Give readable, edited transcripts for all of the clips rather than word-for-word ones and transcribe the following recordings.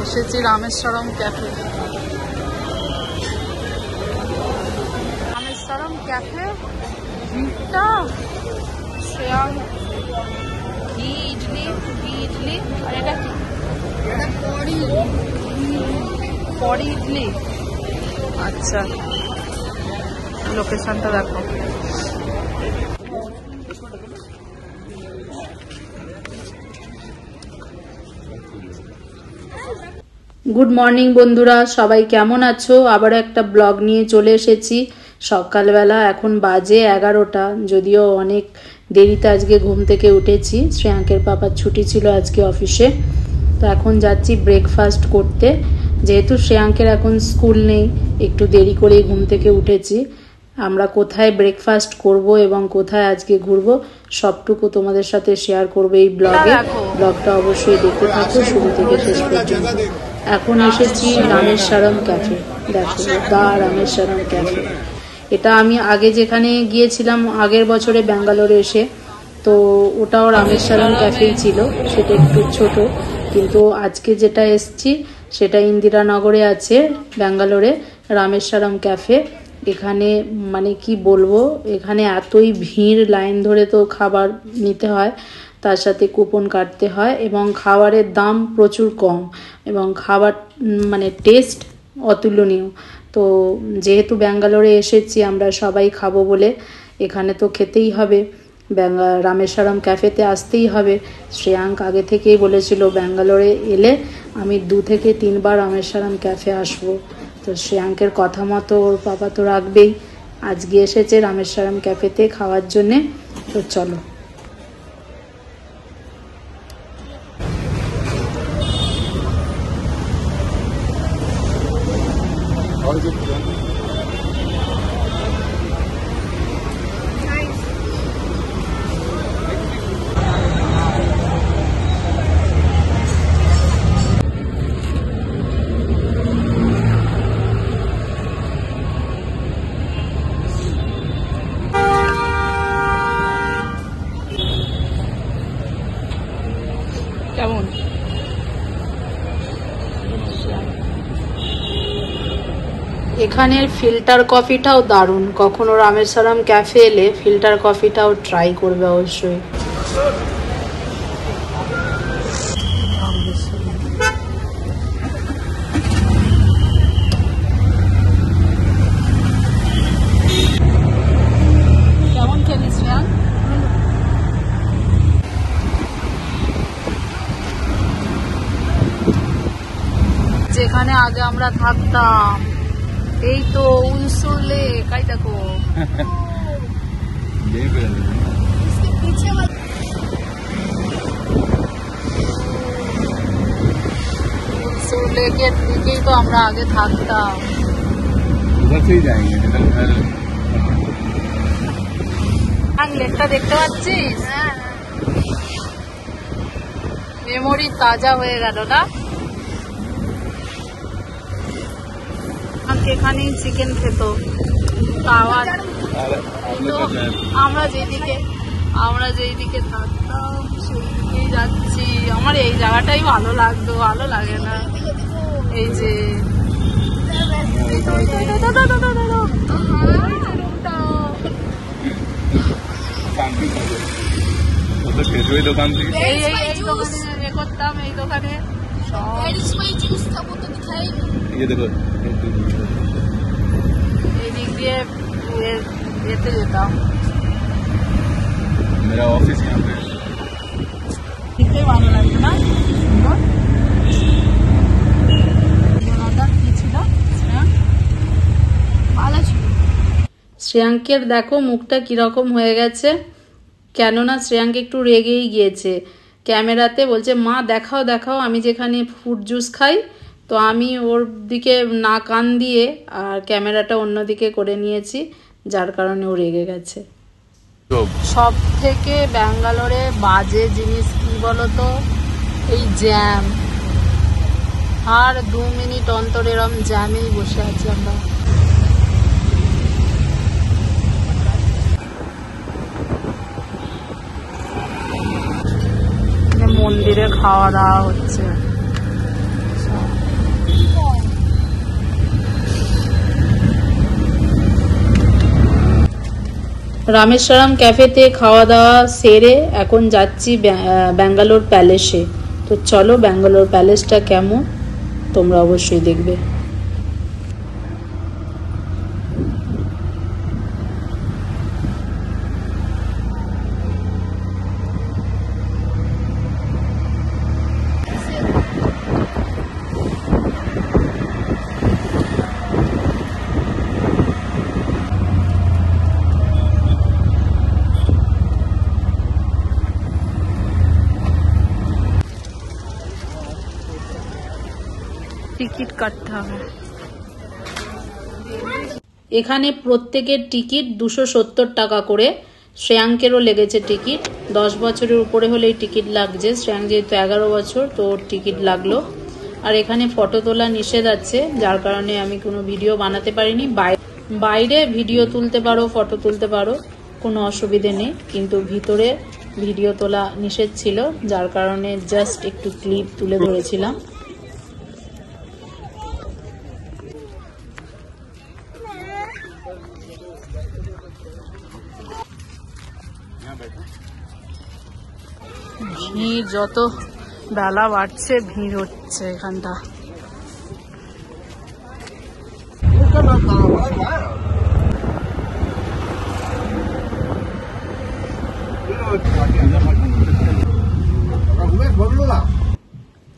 এসেছি Rameswaram cafe. Rameswaram cafe ভিড়টা শ্রেয়াং ঘি ইডলি আর এটা কি পরি ইডলি। আচ্ছা লোকেশনটা দেখো। গুড মর্নিং বন্ধুরা, সবাই কেমন আছো? আবার একটা ব্লগ নিয়ে চলে এসেছি সকালবেলা। এখন বাজে 11টা, যদিও অনেক দেরিতে আজকে ঘুম থেকে উঠেছি। শ্রেয়াঙ্কের পাপার ছুটি ছিল আজকে অফিসে, তো এখন যাচ্ছি ব্রেকফাস্ট করতে। যেহেতু শ্রেয়াঙ্কের এখন স্কুল নেই, একটু দেরি করে ঘুম থেকে উঠেছি। আমরা কোথায় ব্রেকফাস্ট করব এবং কোথায় আজকে ঘুরবো সবটুকু তোমাদের সাথে শেয়ার করবো এই ব্লগে। ব্লগটা অবশ্যই দেখতে থাকো শুরু থেকে শেষ পর্যন্ত। এখন এসেছি রামেশ্বরম ক্যাফে। দেখো দা রামেশ্বরম ক্যাফে। এটা আমি আগে যেখানে গিয়েছিলাম আগের বছরে ব্যাঙ্গালোরে এসে, তো ওটাও রামেশ্বরম ক্যাফেই ছিল, সেটা একটু ছোট। কিন্তু আজকে যেটা এসছি সেটা ইন্দিরানগরে আছে ব্যাঙ্গালোরে, রামেশ্বরম ক্যাফে। এখানে মানে কি বলবো, এখানে এতই ভিড়, লাইন ধরে তো খাবার নিতে হয়, তার সাথে কুপন কাটতে হয় এবং খাবারের দাম প্রচুর কম এবং খাবার মানে টেস্ট অতুলনীয়। তো যেহেতু ব্যাঙ্গালোরে এসেছি আমরা সবাই খাবো বলে এখানে তো খেতেই হবে, রামেশ্বরম ক্যাফেতে আসতেই হবে। শ্রেয়াঙ্ক আগে থেকেই বলেছিল ব্যাঙ্গালোরে এলে আমি 2 থেকে 3 বার রামেশ্বরম ক্যাফে আসবো। তো শ্রেয়াঙ্কের কথা মতো ওর পাপা তো রাখবেই, আজকে এসেছে রামেশ্বরম ক্যাফেতে খাওয়ার জন্যে। তো চলো। কেমন এখানের ফিল্টার কফিটাও দারুণ। কখনো রামেশ্বরম ক্যাফে এলে ফিল্টার কফিটাও ট্রাই করবে অবশ্যই। কেমন খেলি শ্রেয়াঙ্ক? যেখানে আগে আমরা থাকতাম, এই তো উনসুর লেক, এই দেখো উনসুর লেকের দিকেই তো আমরা আগে থাকতাম। লেকটা দেখতে পাচ্ছিস? মেমোরি তাজা হয়ে গেল না? এখানেই চিকেন খেত, আবার আমরা যেদিকে থাকতাম সেই দিকেই যাচ্ছি। আমার এই জায়গাটাই ভালো লাগতো, ভালো লাগে না? এই যে দোকানে করতাম, এই দোকানে এদিক দিয়ে যেতে যেতাম। मेरा ऑफिस यहाँ पे দেখতে ভালো লাগতো না? শ্রেয়াঙ্কের দেখো মুখটা কিরকম হয়ে গেছে, কেননা শ্রেয়াঙ্ক একটু রেগেই গিয়েছে। ক্যামেরাতে বলছে মা দেখাও দেখাও আমি যেখানে ফ্রুট জুস খাই, তো আমি ওর দিকে না কান দিয়ে আর ক্যামেরাটা অন্যদিকে করে নিয়েছি, যার কারণে ও রেগে গেছে। সব থেকে ব্যাঙ্গালোরে বাজে জিনিস কি বলতো, এই জ্যাম। আর 2 মিনিট অন্তর এরম জ্যামেই বসে আছি আমরা। মন্দিরে খাওয়া দাওয়া হচ্ছে। রামেশ্বরম ক্যাফেতে খাওয়া দাওয়া সেরে এখন যাচ্ছি ব্যাঙ্গালোর প্যালেসে। তো চলো ব্যাঙ্গালোর প্যালেসটা কেমন তোমরা অবশ্যই দেখবে। টিকিট কাটতে হবে এখানে। প্রত্যেকের টিকিট 270 টাকা করে। শ্রেয়াঙ্কেরও লেগেছে টিকিট, 10 বছরের উপরে হলেই টিকিট লাগছে। শ্রেয়াঙ্ক যেহেতু 11 বছর, তো টিকিট লাগলো। আর এখানে ফটো তোলা নিষেধ আছে, যার কারণে আমি কোনো ভিডিও বানাতে পারিনি। বাইরে ভিডিও তুলতে পারো, ফটো তুলতে পারো, কোনো অসুবিধে নেই, কিন্তু ভিতরে ভিডিও তোলা নিষেধ ছিল, যার কারণে জাস্ট একটু ক্লিপ তুলে ধরেছিলাম। ভিড় যত বেলা বাড়ছে ভিড় হচ্ছে এখানটা।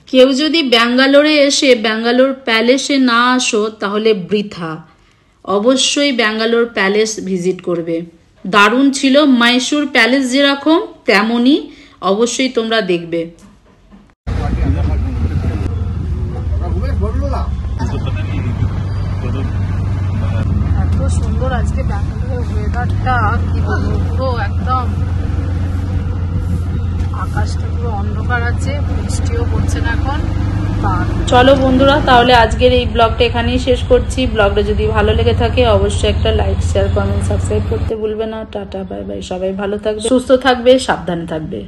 কেউ যদি ব্যাঙ্গালোরে এসে ব্যাঙ্গালোর প্যালেসে না আসো তাহলে বৃথা। অবশ্যই ব্যাঙ্গালোর প্যালেস ভিজিট করবে, দারুণ ছিল। মাইসুর প্যালেস যেরকম তেমনই, অবশ্যই তোমরা দেখবে। এত সুন্দর আজকে ব্যাঙ্গালোরের ওয়েদারটা, কি বলবো, পুরো একদম আকাশটা পুরো অন্ধকার আছে, বৃষ্টিও পড়ছে না এখন। চলো বন্ধুরা, তাহলে আজকের এই ব্লগটা এখানেই শেষ করছি। ব্লগটা যদি ভালো লেগে থাকে অবশ্যই একটা লাইক, শেয়ার, কমেন্ট, সাবস্ক্রাইব করতে ভুলবে না। Tata, bye bye. সবাই ভালো থাকবে, সুস্থ থাকবে, সাবধানে থাকবে।